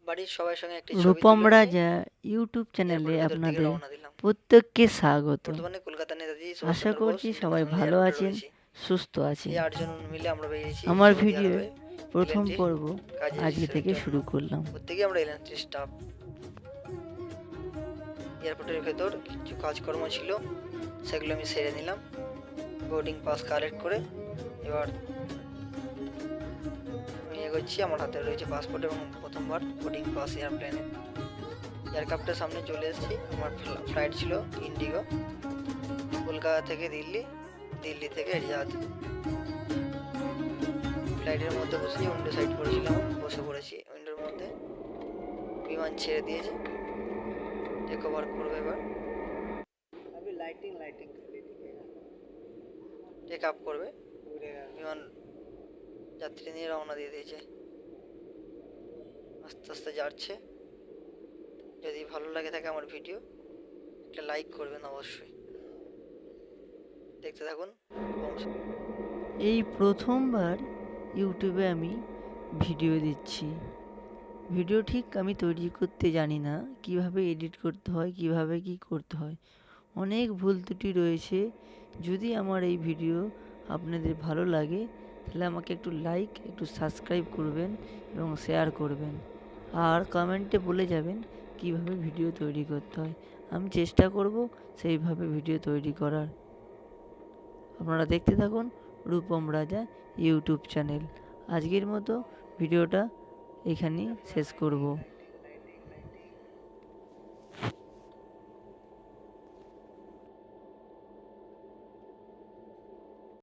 বাড়ির সবার সঙ্গে একটি ছবি রূপম তুলে নিয়ে রাজা ইউটিউব চ্যানেলে এয়ারপোর্টের ভেতর দিকে আপনাদের রওনা দিলাম। প্রত্যেককে স্বাগত। বর্তমানে কলকাতা নেতাজি আশা সুভাষচন্দ্র বোস করছি সবাই ইন্টারন্যাশনাল ভালো এয়ারপোর্টে আছেন, রয়েছি। সুস্থ আছেন। এই 8 জন মিলে আমরা বেরিয়েছি আমার সৌদি ভিডিওর আরবে প্রথম এল&টি পর্ব কাজে আজকে থেকে জন্য। শুরু করলাম। প্রত্যেকেই আমরা এল&টি স্টাফ। এয়ারপোর্টের ভেতর কিছু কাজকর্ম ছিল, সেগুলো আমি সেরে নিলাম বোর্ডিং পাস কালেক্ট করে। এবার আমি এগোচ্ছি, আমার হাতে রয়েছে পাসপোর্ট এবং প্রথমবার বোর্ডিং পাস এয়ারপ্লেনে। এয়ারক্রাফটের সামনে চলে এসেছি। আমার ফ্লাইট ছিল ইন্ডিগো, কলকাতা থেকে দিল্লি, দিল্লি থেকে রিয়াদ। ফ্লাইটের মধ্যে বসেছি, উইন্ডো সাইড করেছিলাম, বসে পড়েছি উইন্ডোর মধ্যে। বিমান ছেড়ে দিয়েছে, টেক ওভার করবে এবার, টেক আপ করবে। বিমান যাত্রী নিয়ে রওনা দিয়ে দিয়েছে, আস্তে আস্তে যাচ্ছে। যদি ভালো লাগে থাকে আমার ভিডিও, একটা লাইক করবেন অবশ্যই, দেখতে থাকুন। এই প্রথমবার ইউটিউবে আমি ভিডিও দিচ্ছি। ভিডিও ঠিক আমি তৈরি করতে জানি না, কিভাবে এডিট করতে হয়, কিভাবে কি করতে হয়। অনেক ভুল ত্রুটি রয়েছে। যদি আমার এই ভিডিও আপনাদের ভালো লাগে তাহলে আমাকে একটু লাইক, একটু সাবস্ক্রাইব করবেন এবং শেয়ার করবেন। আর কমেন্টে বলে যাবেন কিভাবে ভিডিও তৈরি করতে হয়। আমি চেষ্টা করব সেইভাবে ভিডিও তৈরি করার। আপনারা দেখতে থাকুন রূপম রাজা ইউটিউব চ্যানেল। আজকের মতো ভিডিওটা এখানেই শেষ করব।